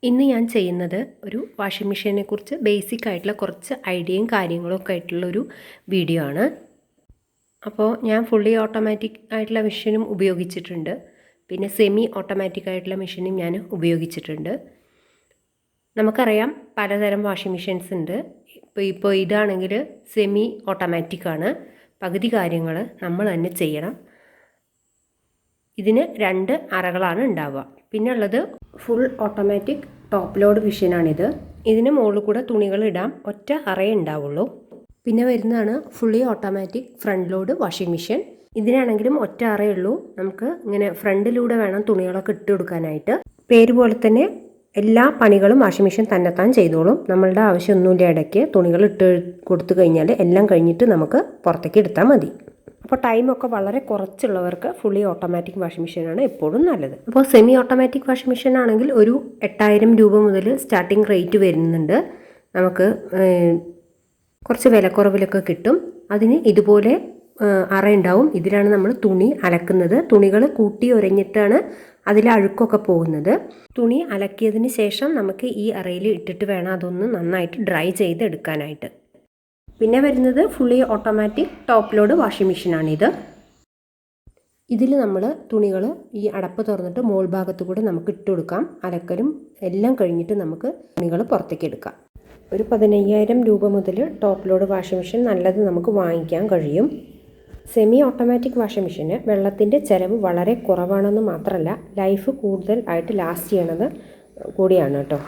ഇന്ന് ഞാൻ ചെയ്യുന്നത് ഒരു വാഷിംഗ് മെഷീനെക്കുറിച്ച് ബേസിക് ആയിട്ടുള്ള കുറച്ച് ഐഡിയയും കാര്യങ്ങളും ഒക്കെ ആയിട്ടുള്ളൊരു വീഡിയോ ആണ്. അപ്പോൾ ഞാൻ ഫുള്ളി ഓട്ടോമാറ്റിക് ആയിട്ടുള്ള മെഷീനും ഉപയോഗിച്ചിട്ടുണ്ട്, പിന്നെ സെമി ഓട്ടോമാറ്റിക് ആയിട്ടുള്ള മെഷീനും ഞാൻ ഉപയോഗിച്ചിട്ടുണ്ട്. നമുക്കറിയാം പലതരം വാഷിംഗ് മെഷീൻസ് ഉണ്ട്. ഇപ്പോൾ ഇതാണെങ്കിൽ സെമി ഓട്ടോമാറ്റിക് ആണ്. പകുതി കാര്യങ്ങൾ നമ്മൾ തന്നെ ചെയ്യണം. ഇതിന് 2 അറകളാണ് ഉണ്ടാവുക. പിന്നെ ഉള്ളത് ഫുൾ ഓട്ടോമാറ്റിക് ടോപ്പ് ലോഡ് മെഷീനാണിത്. ഇതിന് മുകളിൽ കൂടെ തുണികൾ ഇടാം, ഒറ്റ അറയേ ഉണ്ടാവുള്ളൂ. പിന്നെ വരുന്നതാണ് fully automatic front load washing machine. ഇതിനാണെങ്കിലും ഒറ്റ അറയേ ഉള്ളൂ. നമുക്ക് ഇങ്ങനെ ഫ്രണ്ടിലൂടെ വേണം തുണികളൊക്കെ ഇട്ട് കൊടുക്കാനായിട്ട്. പേര് പോലെ തന്നെ എല്ലാ പണികളും വാഷിംഗ് മെഷീൻ തന്നെത്താൻ ചെയ്തോളും. നമ്മളുടെ ആവശ്യമൊന്നുമില്ല. ഇടയ്ക്ക് തുണികൾ ഇട്ട് കൊടുത്തു കഴിഞ്ഞാൽ എല്ലാം കഴിഞ്ഞിട്ട് നമുക്ക് പുറത്തേക്ക് എടുത്താൽ മതി. അപ്പോൾ ടൈമൊക്കെ വളരെ കുറച്ചുള്ളവർക്ക് ഫുള്ളി ഓട്ടോമാറ്റിക് വാഷിംഗ് മെഷീനാണ് എപ്പോഴും നല്ലത്. അപ്പോൾ സെമി ഓട്ടോമാറ്റിക് വാഷിംഗ് മെഷീൻ ആണെങ്കിൽ ഒരു 8000 രൂപ മുതൽ സ്റ്റാർട്ടിംഗ് റേറ്റ് വരുന്നുണ്ട്. നമുക്ക് കുറച്ച് വിലക്കുറവിലൊക്കെ കിട്ടും. അതിന് ഇതുപോലെ അറ ഉണ്ടാവും. ഇതിലാണ് നമ്മൾ തുണി അലക്കുന്നത്. തുണികൾ കൂട്ടി ഉരഞ്ഞിട്ടാണ് അതിൽ അഴുക്കൊക്കെ പോകുന്നത്. തുണി അലക്കിയതിന് ശേഷം നമുക്ക് ഈ അറയിൽ ഇട്ടിട്ട് വേണം അതൊന്ന് നന്നായിട്ട് ഡ്രൈ ചെയ്തെടുക്കാനായിട്ട്. പിന്നെ വരുന്നത് fully automatic top load washing മെഷീനാണിത്. ഇതിൽ നമ്മൾ തുണികൾ ഈ അടപ്പ് തുറന്നിട്ട് മോൾ ഭാഗത്ത് കൂടെ നമുക്ക് ഇട്ട് കൊടുക്കാം. അലക്കലും എല്ലാം കഴിഞ്ഞിട്ട് നമുക്ക് തുണികൾ പുറത്തേക്ക് എടുക്കാം. ഒരു 15000 രൂപ മുതൽ ടോപ്പ് ലോഡ് വാഷിംഗ് മെഷീൻ നല്ലത് നമുക്ക് വാങ്ങിക്കാൻ കഴിയും. സെമി ഓട്ടോമാറ്റിക് വാഷിംഗ് മെഷീന് വെള്ളത്തിൻ്റെ ചിലവ് വളരെ കുറവാണെന്ന് മാത്രമല്ല ലൈഫ് കൂടുതൽ ആയിട്ട് ലാസ്റ്റ് ചെയ്യണത് കൂടിയാണ് കേട്ടോ.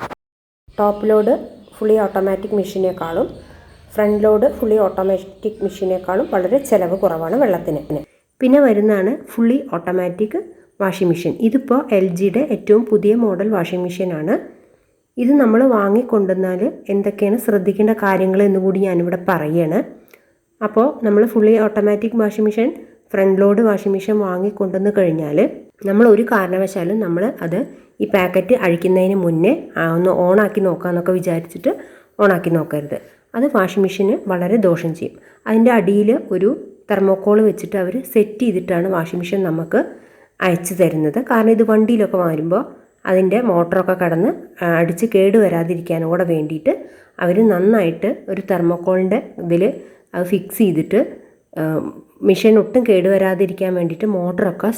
ടോപ്പ് ലോഡ് ഫുള്ളി ഓട്ടോമാറ്റിക് മെഷീനേക്കാളും ഫ്രണ്ട് ലോഡ് ഫുള്ളി ഓട്ടോമാറ്റിക് മെഷീനേക്കാളും വളരെ ചിലവ് കുറവാണ് വെള്ളത്തിന്. പിന്നെ വരുന്നതാണ് ഫുള്ളി ഓട്ടോമാറ്റിക് വാഷിംഗ് മെഷീൻ. ഇതിപ്പോൾ LGയുടെ ഏറ്റവും പുതിയ മോഡൽ വാഷിംഗ് മെഷീനാണ്. ഇത് നമ്മൾ വാങ്ങിക്കൊണ്ടുവന്നാൽ എന്തൊക്കെയാണ് ശ്രദ്ധിക്കേണ്ട കാര്യങ്ങൾ എന്നുകൂടി ഞാനിവിടെ പറയുകയാണ്. അപ്പോൾ നമ്മൾ fully automatic washing machine front load washing machine വാങ്ങിക്കൊണ്ടുവന്ന് കഴിഞ്ഞാൽ നമ്മൾ ഒരു കാരണവശാലും നമ്മൾ അത് ഈ പാക്കറ്റ് അഴിക്കുന്നതിന് മുന്നേ ഒന്ന് ഓണാക്കി നോക്കാമെന്നൊക്കെ വിചാരിച്ചിട്ട് ഓണാക്കി നോക്കരുത്. അത് വാഷിംഗ് മെഷീന് വളരെ ദോഷം ചെയ്യും. അതിൻ്റെ അടിയിൽ ഒരു തെർമോക്കോൾ വെച്ചിട്ട് അവർ സെറ്റ് ചെയ്തിട്ടാണ് വാഷിംഗ് മെഷീൻ നമുക്ക് അയച്ചു തരുന്നത്. കാരണം ഇത് വണ്ടിയിലൊക്കെ വരുമ്പോൾ അതിൻ്റെ മോട്ടറൊക്കെ കടന്ന് അടിച്ച് കേടുവരാതിരിക്കാനും കൂടെ വേണ്ടിയിട്ട് അവർ നന്നായിട്ട് ഒരു തെർമോക്കോളിൻ്റെ ഇതിൽ അത് ഫിക്സ് ചെയ്തിട്ട് മെഷീൻ ഒട്ടും കേടുവരാതിരിക്കാൻ വേണ്ടിയിട്ട് മോട്ടറൊക്കെ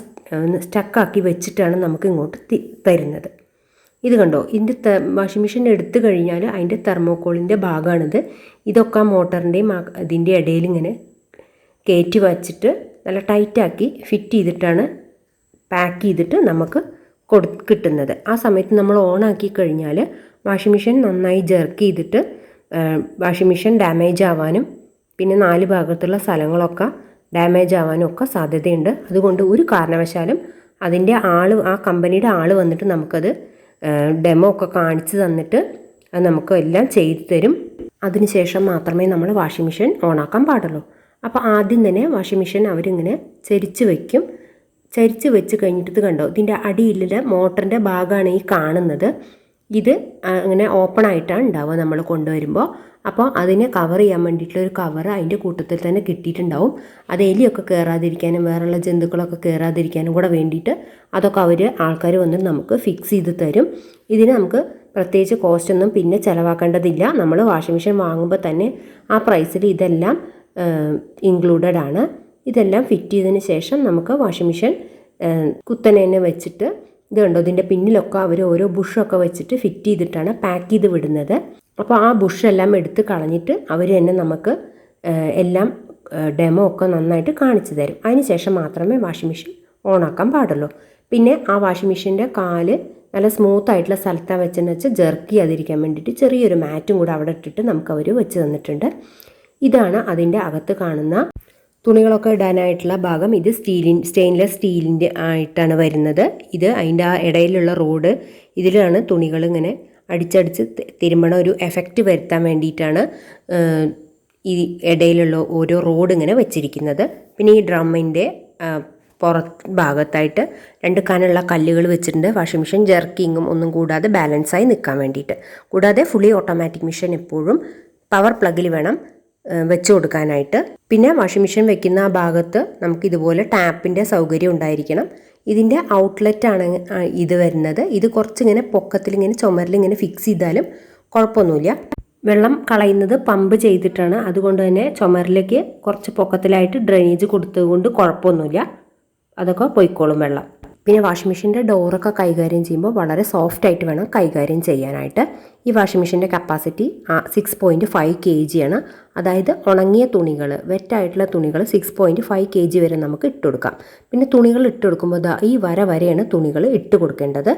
സ്റ്റക്കാക്കി വെച്ചിട്ടാണ് നമുക്ക് ഇങ്ങോട്ട് തരുന്നത്. ഇത് കണ്ടോ, ഇതിൻ്റെ വാഷിംഗ് മെഷീൻ എടുത്തു കഴിഞ്ഞാൽ അതിൻ്റെ തെർമോക്കോളിൻ്റെ ഭാഗമാണിത്. ഇതൊക്കെ മോട്ടറിൻ്റെയും ഇതിൻ്റെ ഇടയിൽ ഇങ്ങനെ കയറ്റി വച്ചിട്ട് നല്ല ടൈറ്റാക്കി ഫിറ്റ് ചെയ്തിട്ടാണ് പാക്ക് ചെയ്തിട്ട് നമുക്ക് കിട്ടുന്നത്. ആ സമയത്ത് നമ്മൾ ഓണാക്കി കഴിഞ്ഞാൽ വാഷിംഗ് മെഷീൻ നന്നായി ജെർക്ക് ചെയ്തിട്ട് വാഷിംഗ് മെഷീൻ ഡാമേജ് ആവാനും പിന്നെ 4 ഭാഗത്തുള്ള സ്ഥലങ്ങളൊക്കെ ഡാമേജ് ആവാനും ഒക്കെ സാധ്യതയുണ്ട്. അതുകൊണ്ട് ഒരു കാരണവശാലും അതിൻ്റെ ആ കമ്പനിയുടെ ആൾ വന്നിട്ട് നമുക്കത് ഡെമോ ഒക്കെ കാണിച്ച് തന്നിട്ട് അത് നമുക്ക് എല്ലാം ചെയ്തു തരും. അതിനുശേഷം മാത്രമേ നമ്മൾ വാഷിംഗ് മെഷീൻ ഓണാക്കാൻ പാടുള്ളൂ. അപ്പോൾ ആദ്യം തന്നെ വാഷിംഗ് മെഷീൻ അവരിങ്ങനെ ചരിച്ച് വയ്ക്കും. ചരിച്ച് വെച്ച് കഴിഞ്ഞിട്ട് ഇത് കണ്ടോ, ഇതിൻ്റെ അടിയിലെ മോട്ടറിൻ്റെ ഭാഗമാണ് ഈ കാണുന്നത്. ഇത് അങ്ങനെ ഓപ്പൺ ആയിട്ടാണ് ഉണ്ടാവുക നമ്മൾ കൊണ്ടുവരുമ്പോൾ. അപ്പോൾ അതിനെ കവർ ചെയ്യാൻ വേണ്ടിയിട്ടുള്ളൊരു കവർ അതിൻ്റെ കൂട്ടത്തിൽ തന്നെ കിട്ടിയിട്ടുണ്ടാവും. അത് എലിയൊക്കെ കയറാതിരിക്കാനും വേറെയുള്ള ജന്തുക്കളൊക്കെ കയറാതിരിക്കാനും കൂടെ വേണ്ടിയിട്ട് അതൊക്കെ ആൾക്കാർ വന്നിട്ട് നമുക്ക് ഫിക്സ് ചെയ്ത് തരും. ഇതിന് നമുക്ക് പ്രത്യേകിച്ച് കോസ്റ്റ് ഒന്നും പിന്നെ ചിലവാക്കേണ്ടതില്ല. നമ്മൾ വാഷിംഗ് മെഷീൻ വാങ്ങുമ്പോൾ തന്നെ ആ പ്രൈസിൽ ഇതെല്ലാം ഇൻക്ലൂഡഡ് ആണ്. ഇതെല്ലാം ഫിറ്റ് ചെയ്തതിന് ശേഷം നമുക്ക് വാഷിംഗ് മെഷീൻ കുത്തനെ തന്നെ വെച്ചിട്ട് ഇത് കണ്ടോ, ഇതിൻ്റെ പിന്നിലൊക്കെ അവർ ഓരോ ബുഷൊക്കെ വെച്ചിട്ട് ഫിറ്റ് ചെയ്തിട്ടാണ് പാക്ക് ചെയ്ത് വിടുന്നത്. അപ്പോൾ ആ ബുഷെല്ലാം എടുത്ത് കളഞ്ഞിട്ട് അവർ തന്നെ നമുക്ക് എല്ലാം ഡെമോ ഒക്കെ നന്നായിട്ട് കാണിച്ചു തരും. അതിന് ശേഷം മാത്രമേ വാഷിംഗ് മെഷീൻ ഓണാക്കാൻ പാടുള്ളൂ. പിന്നെ ആ വാഷിംഗ് മെഷീൻ്റെ കാല് നല്ല സ്മൂത്ത് ആയിട്ടുള്ള സ്ഥലത്താണ് വെച്ചെന്ന് വെച്ചാൽ ജെർക്ക് ചെയ്യാതിരിക്കാൻ വേണ്ടിയിട്ട് ചെറിയൊരു മാറ്റും കൂടെ അവിടെ ഇട്ടിട്ട് നമുക്ക് അവർ വെച്ച് തന്നിട്ടുണ്ട്. ഇതാണ് അതിൻ്റെ അകത്ത് കാണുന്ന തുണികളൊക്കെ ഇടാനായിട്ടുള്ള ഭാഗം. ഇത് സ്റ്റെയിൻലെസ് സ്റ്റീലിൻ്റെ ആയിട്ടാണ് വരുന്നത്. ഇത് അതിൻ്റെ ആ ഇടയിലുള്ള റോഡ്, ഇതിലാണ് തുണികൾ ഇങ്ങനെ അടിച്ചടിച്ച് തിരുമ്പണ ഒരു എഫക്റ്റ് വരുത്താൻ വേണ്ടിയിട്ടാണ് ഈ ഇടയിലുള്ള ഓരോ റോഡ് ഇങ്ങനെ വെച്ചിരിക്കുന്നത്. പിന്നെ ഈ ഡ്രമ്മിൻ്റെ പുറത്ത് ഭാഗത്തായിട്ട് 2 കനുള്ള കല്ലുകൾ വെച്ചിട്ടുണ്ട്. വാഷിംഗ് മെഷീൻ ജെർക്കിങ്ങും ഒന്നും കൂടാതെ ബാലൻസായി നിൽക്കാൻ വേണ്ടിയിട്ട്. കൂടാതെ ഫുള്ളി ഓട്ടോമാറ്റിക് മെഷീൻ എപ്പോഴും പവർ പ്ലഗിൽ വേണം വെച്ച് കൊടുക്കാനായിട്ട്. പിന്നെ വാഷിംഗ് മെഷീൻ വെക്കുന്ന ആ ഭാഗത്ത് നമുക്ക് ഇതുപോലെ ടാപ്പിൻ്റെ സൗകര്യം ഉണ്ടായിരിക്കണം. ഇതിൻ്റെ ഔട്ട്ലെറ്റാണ് ഇത് വരുന്നത്. ഇത് കുറച്ചിങ്ങനെ പൊക്കത്തിലിങ്ങനെ ചുമരിലിങ്ങനെ ഫിക്സ് ചെയ്താലും കുഴപ്പമൊന്നുമില്ല. വെള്ളം കളയുന്നത് പമ്പ് ചെയ്തിട്ടാണ്, അതുകൊണ്ട് തന്നെ ചുമരിലേക്ക് കുറച്ച് പൊക്കത്തിലായിട്ട് ഡ്രെയിനേജ് കൊടുത്തതുകൊണ്ട് കുഴപ്പമൊന്നുമില്ല, അതൊക്കെ പോയിക്കോളും വെള്ളം. പിന്നെ വാഷിംഗ് മെഷീൻ്റെ ഡോറൊക്കെ കൈകാര്യം ചെയ്യുമ്പോൾ വളരെ സോഫ്റ്റായിട്ട് വേണം കൈകാര്യം ചെയ്യാനായിട്ട്. ഈ വാഷിംഗ് മെഷീൻ്റെ കപ്പാസിറ്റി 6.5 kg ആണ്. അതായത് ഉണങ്ങിയ തുണികൾ, വെറ്റായിട്ടുള്ള തുണികൾ 6.5 kg വരെ നമുക്ക് ഇട്ട് കൊടുക്കാം. പിന്നെ തുണികൾ ഇട്ട് കൊടുക്കുമ്പോൾ ഈ വരെയാണ് തുണികൾ ഇട്ട് കൊടുക്കേണ്ടത്.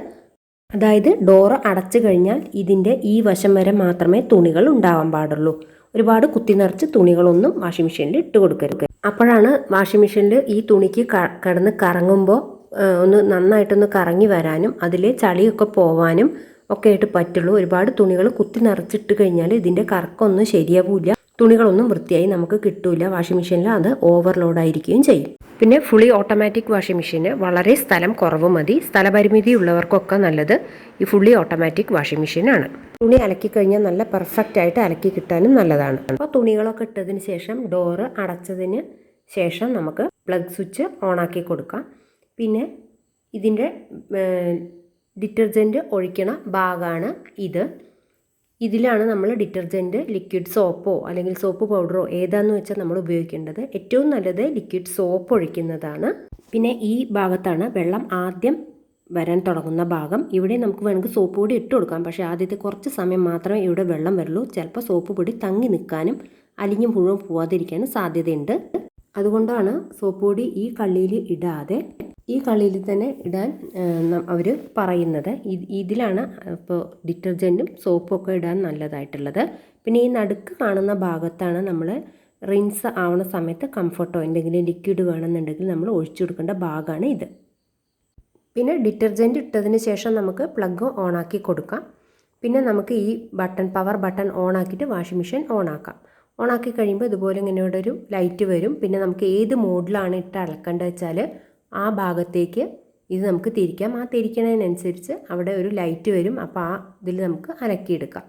അതായത് ഡോറ് അടച്ചു കഴിഞ്ഞാൽ ഇതിൻ്റെ ഈ വശം വരെ മാത്രമേ തുണികൾ ഉണ്ടാവാൻ പാടുള്ളൂ. ഒരുപാട് കുത്തി നിറച്ച് തുണികളൊന്നും വാഷിംഗ് മെഷീനിൽ ഇട്ട് കൊടുക്കരുത്. അപ്പോഴാണ് വാഷിംഗ് മെഷീനിൽ ഈ തുണിക്ക് കിടന്ന് കറങ്ങുമ്പോൾ ഒന്ന് നന്നായിട്ടൊന്ന് കറങ്ങി വരാനും അതിലെ ചളിയൊക്കെ പോവാനും ഒക്കെ ആയിട്ട് പറ്റുള്ളൂ. ഒരുപാട് തുണികൾ കുത്തി നിറച്ചിട്ട് കഴിഞ്ഞാൽ ഇതിൻ്റെ കറക്കമൊന്നും ശരിയാവില്ല, തുണികളൊന്നും വൃത്തിയായി നമുക്ക് കിട്ടില്ല. വാഷിംഗ് മെഷീനിൽ അത് ഓവർലോഡായിരിക്കുകയും ചെയ്യും. പിന്നെ ഫുള്ളി ഓട്ടോമാറ്റിക് വാഷിംഗ് മെഷീന് വളരെ സ്ഥലം കുറവ് മതി. സ്ഥലപരിമിതി ഉള്ളവർക്കൊക്കെ നല്ലത് ഈ ഫുള്ളി ഓട്ടോമാറ്റിക് വാഷിംഗ് മെഷീനാണ്. തുണി അലക്കി കഴിഞ്ഞാൽ നല്ല പെർഫെക്റ്റ് ആയിട്ട് അലക്കി കിട്ടാനും നല്ലതാണ്. അപ്പോൾ തുണികളൊക്കെ ഇട്ടതിന് ശേഷം ഡോറ് അടച്ചതിന് ശേഷം നമുക്ക് പ്ലഗ് സ്വിച്ച് ഓണാക്കി കൊടുക്കാം. പിന്നെ ഇതിൻ്റെ ഡിറ്റർജൻറ്റ് ഒഴിക്കണ ഭാഗമാണ് ഇത്. ഇതിലാണ് നമ്മൾ ഡിറ്റർജൻറ്റ്, ലിക്വിഡ് സോപ്പോ അല്ലെങ്കിൽ സോപ്പ് പൗഡറോ ഏതാണെന്ന് വെച്ചാൽ നമ്മൾ ഉപയോഗിക്കേണ്ടത്. ഏറ്റവും നല്ലത് ലിക്വിഡ് സോപ്പ് ഒഴിക്കുന്നതാണ്. പിന്നെ ഈ ഭാഗത്താണ് വെള്ളം ആദ്യം വരാൻ തുടങ്ങുന്ന ഭാഗം. ഇവിടെ നമുക്ക് വേണമെങ്കിൽ സോപ്പ് പൊടി ഇട്ട് കൊടുക്കാം, പക്ഷേ ആദ്യത്തെ കുറച്ച് സമയം മാത്രമേ ഇവിടെ വെള്ളം വരുള്ളൂ. ചിലപ്പോൾ സോപ്പ് പൊടി തങ്ങി നിൽക്കാനും അലിഞ്ഞ് മുഴുവൻ പോവാതിരിക്കാനും സാധ്യതയുണ്ട്. അതുകൊണ്ടാണ് സോപ്പ് പൊടി ഈ കള്ളിയിൽ ഇടാതെ ഈ കള്ളിയിൽ തന്നെ ഇടാൻ അവർ പറയുന്നത്. ഇതിലാണ് ഇപ്പോൾ ഡിറ്റർജൻറ്റും സോപ്പും ഒക്കെ ഇടാൻ നല്ലതായിട്ടുള്ളത്. പിന്നെ ഈ നടുക്ക് കാണുന്ന ഭാഗത്താണ് നമ്മൾ റിൻസ് ആവുന്ന സമയത്ത് കംഫർട്ടോ എന്തെങ്കിലും ലിക്വിഡ് വേണമെന്നുണ്ടെങ്കിൽ നമ്മൾ ഒഴിച്ചു കൊടുക്കേണ്ട ഭാഗമാണ് ഇത്. പിന്നെ ഡിറ്റർജൻറ്റ് ഇട്ടതിന് ശേഷം നമുക്ക് പ്ലഗ് ഓണാക്കി കൊടുക്കാം. പിന്നെ നമുക്ക് ഈ പവർ ബട്ടൺ ഓണാക്കിയിട്ട് വാഷിംഗ് മെഷീൻ ഓണാക്കാം. ഓണാക്കി കഴിയുമ്പോൾ ഇതുപോലെ ഇങ്ങനെ ഒരു ലൈറ്റ് വരും. പിന്നെ നമുക്ക് ഏത് മോഡിലാണ് ഇട്ട് അളക്കേണ്ടത് വെച്ചാൽ ആ ഭാഗത്തേക്ക് ഇത് നമുക്ക് തിരിക്കാം. ആ തിരിക്കണതിനനുസരിച്ച് അവിടെ ഒരു ലൈറ്റ് വരും. അപ്പോൾ ആ ഇതിൽ നമുക്ക് അലക്കിയെടുക്കാം.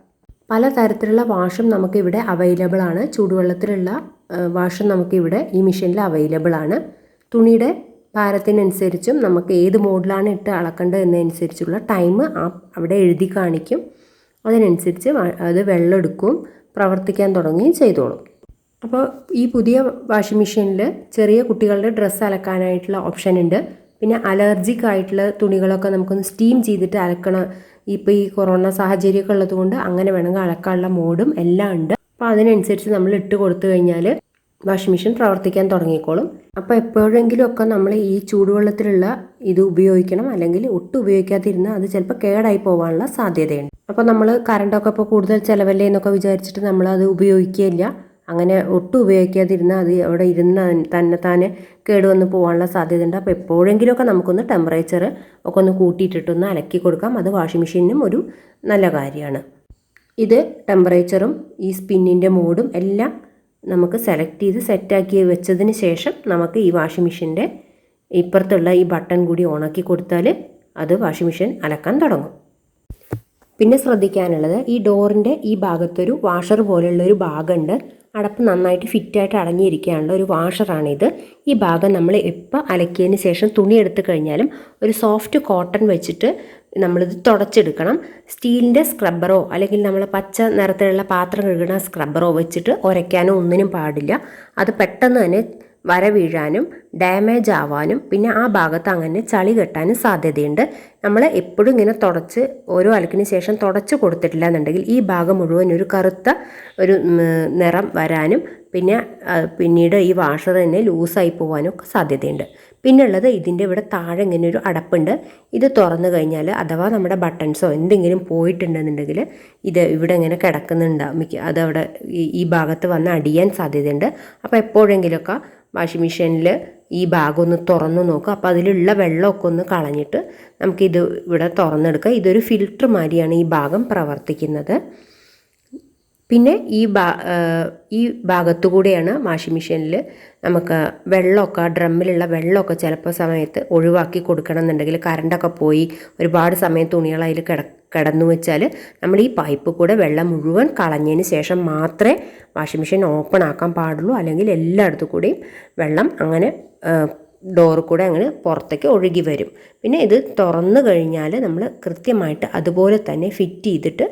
പല തരത്തിലുള്ള വാഷും നമുക്കിവിടെ അവൈലബിൾ ആണ്. ചൂടുവെള്ളത്തിലുള്ള വാഷും നമുക്കിവിടെ ഈ മെഷീനിൽ അവൈലബിൾ ആണ്. തുണിയുടെ ഭാരത്തിനനുസരിച്ചും നമുക്ക് ഏത് മോഡിലാണ് ഇട്ട് അളക്കേണ്ടത് എന്നതനുസരിച്ചുള്ള ടൈം അവിടെ എഴുതി കാണിക്കും. അതിനനുസരിച്ച് അത് വെള്ളം എടുക്കും, പ്രവർത്തിക്കാൻ തുടങ്ങുകയും ചെയ്തോളും. അപ്പോൾ ഈ പുതിയ വാഷിംഗ് മെഷീനിൽ ചെറിയ കുട്ടികളുടെ ഡ്രസ്സ് അലക്കാനായിട്ടുള്ള ഓപ്ഷൻ ഉണ്ട്. പിന്നെ അലർജിക് ആയിട്ടുള്ള തുണികളൊക്കെ നമുക്കൊന്ന് സ്റ്റീം ചെയ്തിട്ട് അലക്കണം. ഇപ്പോൾ ഈ കൊറോണ സാഹചര്യമൊക്കെ ഉള്ളതുകൊണ്ട് അങ്ങനെ വേണമെങ്കിൽ അലക്കാനുള്ള മോഡും എല്ലാം ഉണ്ട്. അപ്പോൾ അതിനനുസരിച്ച് നമ്മൾ ഇട്ട് കൊടുത്തു കഴിഞ്ഞാൽ വാഷിംഗ് മെഷീൻ പ്രവർത്തിക്കാൻ തുടങ്ങിക്കോളും. അപ്പോൾ എപ്പോഴെങ്കിലും ഒക്കെ നമ്മൾ ഈ ചൂടുവെള്ളത്തിലുള്ള ഇത് ഉപയോഗിക്കണം, അല്ലെങ്കിൽ ഒട്ടും ഉപയോഗിക്കാതിരുന്നാൽ അത് ചിലപ്പോൾ കേടായി പോകാനുള്ള സാധ്യതയുണ്ട്. അപ്പോൾ നമ്മൾ കറണ്ടൊക്കെ ഇപ്പോൾ കൂടുതൽ ചിലവല്ലേ എന്നൊക്കെ വിചാരിച്ചിട്ട് നമ്മളത് ഉപയോഗിക്കുകയില്ല. അങ്ങനെ ഒട്ടും ഉപയോഗിക്കാതിരുന്നാൽ അത് അവിടെ ഇരുന്ന് തന്നെ കേടുവന്ന് പോകാനുള്ള സാധ്യതയുണ്ട്. അപ്പോൾ എപ്പോഴെങ്കിലുമൊക്കെ നമുക്കൊന്ന് ടെമ്പറേച്ചർ ഒക്കെ ഒന്ന് കൂട്ടിയിട്ടിട്ടൊന്ന് അലക്കി കൊടുക്കാം. അത് വാഷിംഗ് മെഷീനും ഒരു നല്ല കാര്യമാണ്. ഇത് ടെമ്പറേച്ചറും ഈ സ്പിന്നിൻ്റെ മോഡും എല്ലാം നമുക്ക് സെലക്ട് ചെയ്ത് സെറ്റാക്കി വെച്ചതിന് ശേഷം നമുക്ക് ഈ വാഷിംഗ് മെഷീൻ്റെ ഇപ്പുറത്തുള്ള ഈ ബട്ടൺ കൂടി ഓണാക്കി കൊടുത്താൽ അത് വാഷിംഗ് മെഷീൻ അലക്കാൻ തുടങ്ങും. പിന്നെ ശ്രദ്ധിക്കാനുള്ളത്, ഈ ഡോറിൻ്റെ ഈ ഭാഗത്തൊരു വാഷർ പോലെയുള്ളൊരു ഭാഗമുണ്ട്. അടപ്പ് നന്നായിട്ട് ഫിറ്റായിട്ട് അടങ്ങിയിരിക്കാനുള്ള ഒരു വാഷറാണിത്. ഈ ഭാഗം നമ്മൾ എപ്പോൾ അലക്കിയതിന് ശേഷം തുണി എടുത്തു കഴിഞ്ഞാലും ഒരു സോഫ്റ്റ് കോട്ടൺ വെച്ചിട്ട് നമ്മളിത് തുടച്ചെടുക്കണം. സ്റ്റീലിൻ്റെ സ്ക്രബ്ബറോ അല്ലെങ്കിൽ നമ്മൾ പച്ച നിറത്തിലുള്ള പാത്രം കഴുകുന്ന സ്ക്രബ്ബറോ വെച്ചിട്ട് ഉരയ്ക്കാനോ ഒന്നിനും പാടില്ല. അത് പെട്ടെന്ന് തന്നെ വര വീഴാനും ഡാമേജ് ആവാനും പിന്നെ ആ ഭാഗത്ത് അങ്ങനെ ചളി കെട്ടാനും സാധ്യതയുണ്ട്. നമ്മൾ എപ്പോഴും ഇങ്ങനെ തുടച്ച് ഓരോ അലക്കിന് ശേഷം തുടച്ച് കൊടുത്തിട്ടില്ല എന്നുണ്ടെങ്കിൽ ഈ ഭാഗം മുഴുവൻ ഒരു കറുത്ത ഒരു നിറം വരാനും പിന്നെ പിന്നീട് ഈ വാഷർ തന്നെ ലൂസായി പോകാനും ഒക്കെ സാധ്യതയുണ്ട്. പിന്നെ ഉള്ളത് ഇതിൻ്റെ ഇവിടെ താഴെ ഇങ്ങനെ ഒരു അടപ്പുണ്ട്. ഇത് തുറന്നു കഴിഞ്ഞാൽ അഥവാ നമ്മുടെ ബട്ടൺസോ എന്തെങ്കിലും പോയിട്ടുണ്ടെന്നുണ്ടെങ്കിൽ ഇത് ഇവിടെ ഇങ്ങനെ കിടക്കുന്നുണ്ടാവും, അതവിടെ ഈ ഭാഗത്ത് വന്ന് അടിയാൻ സാധ്യതയുണ്ട്. അപ്പോൾ എപ്പോഴെങ്കിലുമൊക്കെ വാഷിംഗ് മെഷീനിൽ ഈ ഭാഗം ഒന്ന് തുറന്നു നോക്കുക. അപ്പോൾ അതിലുള്ള വെള്ളമൊക്കെ ഒന്ന് കളഞ്ഞിട്ട് നമുക്കിത് ഇവിടെ തുറന്നെടുക്കുക. ഇതൊരു ഫിൽറ്റർ മാതിരിയാണ് ഈ ഭാഗം പ്രവർത്തിക്കുന്നത്. പിന്നെ ഈ ഭാഗത്തു കൂടെയാണ് വാഷിംഗ് മെഷീനിൽ നമുക്ക് വെള്ളമൊക്കെ ഡ്രമ്മിലുള്ള വെള്ളമൊക്കെ ചിലപ്പോൾ സമയത്ത് ഒഴിവാക്കി കൊടുക്കണം എന്നുണ്ടെങ്കിൽ കറണ്ടൊക്കെ പോയി ഒരുപാട് സമയം തുണികൾ അതിൽ കിടന്നു വെച്ചാൽ നമ്മൾ ഈ പൈപ്പ് കൂടെ വെള്ളം മുഴുവൻ കളഞ്ഞതിന് ശേഷം മാത്രമേ വാഷിംഗ് മെഷീൻ ഓപ്പൺ ആക്കാൻ പാടുള്ളൂ. അല്ലെങ്കിൽ എല്ലായിടത്തു കൂടെയും വെള്ളം അങ്ങനെ ഡോറ് കൂടെ അങ്ങനെ പുറത്തേക്ക് ഒഴുകി വരും. പിന്നെ ഇത് തുറന്നു കഴിഞ്ഞാൽ നമ്മൾ കൃത്യമായിട്ട് അതുപോലെ തന്നെ ഫിറ്റ് ചെയ്തിട്ട്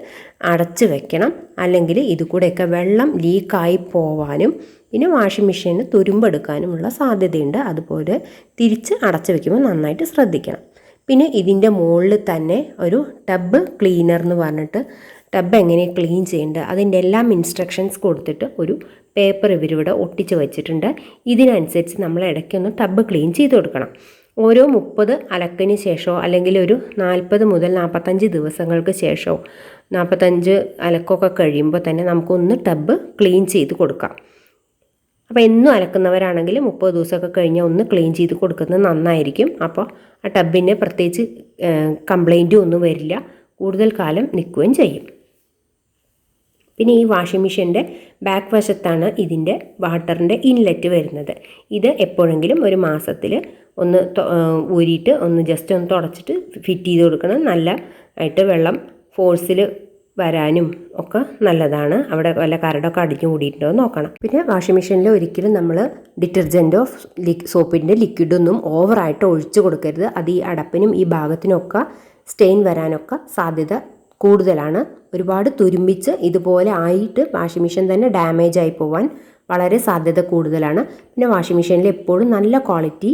അടച്ച് വെക്കണം. അല്ലെങ്കിൽ ഇത് കൂടെയൊക്കെ വെള്ളം ലീക്കായി പോവാനും പിന്നെ വാഷിംഗ് മെഷീന് തുരുമ്പെടുക്കാനുമുള്ള സാധ്യതയുണ്ട്. അതുപോലെ തിരിച്ച് അടച്ച് വെക്കുമ്പോൾ നന്നായിട്ട് ശ്രദ്ധിക്കണം. പിന്നെ ഇതിൻ്റെ മുകളിൽ തന്നെ ഒരു ടബ് ക്ലീനർ എന്ന് പറഞ്ഞിട്ട് ടബ് എങ്ങനെ ക്ലീൻ ചെയ്യേണ്ടത് അതിൻ്റെ എല്ലാം ഇൻസ്ട്രക്ഷൻസ് കൊടുത്തിട്ട് ഒരു പേപ്പർ ഇവരിവിടെ ഒട്ടിച്ച് വെച്ചിട്ടുണ്ട്. ഇതിനനുസരിച്ച് നമ്മൾ ഇടയ്ക്കൊന്ന് ടബ് ക്ലീൻ ചെയ്ത് കൊടുക്കണം. ഓരോ 30 അലക്കിന് ശേഷമോ അല്ലെങ്കിൽ ഒരു 40 മുതൽ 45 ദിവസങ്ങൾക്ക് ശേഷമോ 45 അലക്കൊക്കെ കഴിയുമ്പോൾ തന്നെ നമുക്കൊന്ന് ടബ് ക്ലീൻ ചെയ്ത് കൊടുക്കാം. അപ്പോൾ എന്നും അലക്കുന്നവരാണെങ്കിൽ 30 ദിവസമൊക്കെ കഴിഞ്ഞാൽ ഒന്ന് ക്ലീൻ ചെയ്ത് കൊടുക്കുന്നത് നന്നായിരിക്കും. അപ്പോൾ ആ ടബിന് പ്രത്യേകിച്ച് കംപ്ലൈൻറ്റും ഒന്നും വരില്ല, കൂടുതൽ കാലം നിൽക്കുകയും ചെയ്യും. പിന്നെ ഈ വാഷിംഗ് മെഷീൻ്റെ ബാക്ക് വശത്താണ് ഇതിൻ്റെ വാട്ടറിൻ്റെ ഇൻലെറ്റ് വരുന്നത്. ഇത് എപ്പോഴെങ്കിലും ഒരു മാസത്തിൽ ഒന്ന് ഊരിയിട്ട് ഒന്ന് ജസ്റ്റ് ഒന്ന് തുടച്ചിട്ട് ഫിറ്റ് ചെയ്ത് കൊടുക്കണം. നല്ല ആയിട്ട് വെള്ളം ഫോഴ്സിൽ വരാനും ഒക്കെ നല്ലതാണ്. അവിടെ വല്ല കരടൊക്കെ അടിഞ്ഞു കൂടിയിട്ടുണ്ടോ നോക്കണം. പിന്നെ വാഷിംഗ് മെഷീനിൽ ഒരിക്കലും നമ്മൾ ഡിറ്റർജൻറ്റോ സോപ്പിൻ്റെ ലിക്വിഡൊന്നും ഓവറായിട്ട് ഒഴിച്ചു കൊടുക്കരുത്. അത് ഈ അടപ്പിനും ഈ ഭാഗത്തിനൊക്കെ സ്റ്റെയിൻ വരാനൊക്കെ സാധ്യത കൂടുതലാണ്. ഒരുപാട് തുരുമ്പിച്ച് ഇതുപോലെ ആയിട്ട് വാഷിംഗ് മെഷീൻ തന്നെ ഡാമേജ് ആയി പോവാൻ വളരെ സാധ്യത കൂടുതലാണ്. പിന്നെ വാഷിംഗ് മെഷീനിൽ എപ്പോഴും നല്ല ക്വാളിറ്റി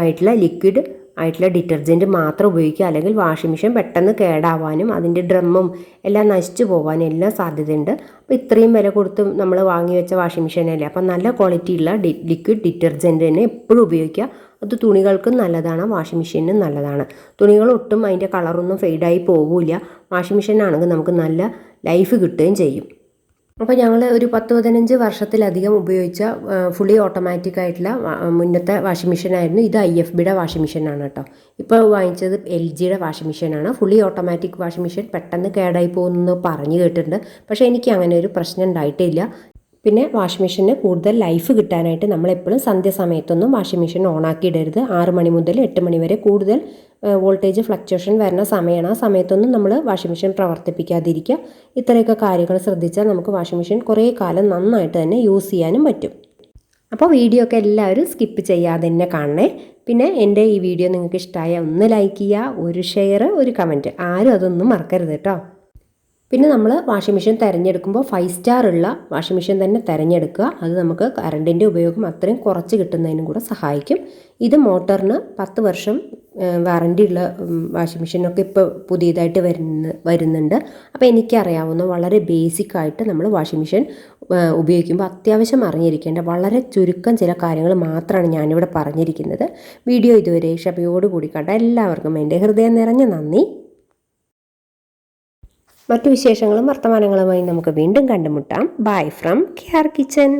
ആയിട്ടുള്ള ലിക്വിഡ് ആയിട്ടുള്ള ഡിറ്റർജൻറ്റ് മാത്രം ഉപയോഗിക്കുക. അല്ലെങ്കിൽ വാഷിംഗ് മെഷീൻ പെട്ടെന്ന് കേടാവാനും അതിൻ്റെ ഡ്രമ്മും എല്ലാം നശിച്ചു പോകാനും എല്ലാം സാധ്യതയുണ്ട്. അപ്പോൾ ഇത്രയും വില കൊടുത്ത് നമ്മൾ വാങ്ങി വെച്ച വാഷിംഗ് മെഷീനല്ലേ, അപ്പോൾ നല്ല ക്വാളിറ്റിയുള്ള ലിക്വിഡ് ഡിറ്റർജൻറ്റ് തന്നെ എപ്പോഴും ഉപയോഗിക്കുക. അത് തുണികൾക്കും നല്ലതാണ്, വാഷിംഗ് മെഷീനും നല്ലതാണ്. തുണികൾ ഒട്ടും അതിൻ്റെ കളറൊന്നും ഫെയ്ഡായി പോകില്ല. വാഷിംഗ് മെഷീനാണെങ്കിൽ നമുക്ക് നല്ല ലൈഫ് കിട്ടുകയും ചെയ്യും. അപ്പോൾ ഞങ്ങൾ ഒരു 10-15 വർഷത്തിലധികം ഉപയോഗിച്ച ഫുള്ളി ഓട്ടോമാറ്റിക് ആയിട്ടുള്ള മുന്നത്തെ വാഷിംഗ് മെഷീനായിരുന്നു ഇത്. IFBയുടെ വാഷിംഗ് മെഷീനാണ് കേട്ടോ. ഇപ്പോൾ വാങ്ങിച്ചത് LGയുടെ വാഷിംഗ് മെഷീനാണ്. ഫുള്ളി ഓട്ടോമാറ്റിക് വാഷിംഗ് മെഷീൻ പെട്ടെന്ന് കേടായി പോകുമെന്ന് പറഞ്ഞു കേട്ടിട്ടുണ്ട്. പക്ഷേ എനിക്ക് അങ്ങനെ ഒരു പ്രശ്നം ഉണ്ടായിട്ടില്ല. പിന്നെ വാഷിംഗ് മെഷീന് കൂടുതൽ ലൈഫ് കിട്ടാനായിട്ട് നമ്മളെപ്പോഴും സന്ധ്യാസമയത്തൊന്നും വാഷിംഗ് മെഷീൻ ഓണാക്കി ഇടരുത്. 6 മണി മുതൽ 8 മണി വരെ കൂടുതൽ വോൾട്ടേജ് ഫ്ലക്ച്വേഷൻ വരുന്ന സമയമാണ്. ആ സമയത്തൊന്നും നമ്മൾ വാഷിംഗ് മെഷീൻ പ്രവർത്തിപ്പിക്കാതിരിക്കുക. ഇത്രയൊക്കെ കാര്യങ്ങൾ ശ്രദ്ധിച്ചാൽ നമുക്ക് വാഷിംഗ് മെഷീൻ കുറേ കാലം നന്നായിട്ട് തന്നെ യൂസ് ചെയ്യാനും പറ്റും. അപ്പോൾ വീഡിയോ ഒക്കെ എല്ലാവരും സ്കിപ്പ് ചെയ്യാതെ തന്നെ കാണണേ. പിന്നെ എൻ്റെ ഈ വീഡിയോ നിങ്ങൾക്ക് ഇഷ്ടമായ ഒന്ന് ലൈക്ക് ചെയ്യുക, ഒരു ഷെയർ, ഒരു കമൻറ്റ്, ആരും അതൊന്നും മറക്കരുത് കേട്ടോ. പിന്നെ നമ്മൾ വാഷിംഗ് മെഷീൻ തിരഞ്ഞെടുക്കുമ്പോൾ 5 സ്റ്റാർ ഉള്ള വാഷിംഗ് മെഷീൻ തന്നെ തിരഞ്ഞെടുക്കുക. അത് നമുക്ക് കറണ്ടിൻ്റെ ഉപയോഗം അത്രയും കുറച്ച് കിട്ടുന്നതിനും കൂടെ സഹായിക്കും. ഇത് മോട്ടറിന് 10 വർഷം വാറണ്ടി ഉള്ള വാഷിംഗ് മെഷീനൊക്കെ ഇപ്പോൾ പുതിയതായിട്ട് വരുന്നുണ്ട്. അപ്പോൾ എനിക്കറിയാവുന്ന വളരെ ബേസിക്കായിട്ട് നമ്മൾ വാഷിംഗ് മെഷീൻ ഉപയോഗിക്കുമ്പോൾ അത്യാവശ്യം അറിഞ്ഞിരിക്കേണ്ട വളരെ ചുരുക്കം ചില കാര്യങ്ങൾ മാത്രമാണ് ഞാനിവിടെ പറഞ്ഞിരിക്കുന്നത്. വീഡിയോ ഇതുവരെ ക്ഷമയോടുകൂടി കണ്ട എല്ലാവർക്കും എൻ്റെ ഹൃദയം നിറഞ്ഞ നന്ദി. മറ്റു വിശേഷങ്ങളും വർത്തമാനങ്ങളുമായി നമുക്ക് വീണ്ടും കണ്ടുമുട്ടാം. Bye from KR kitchen.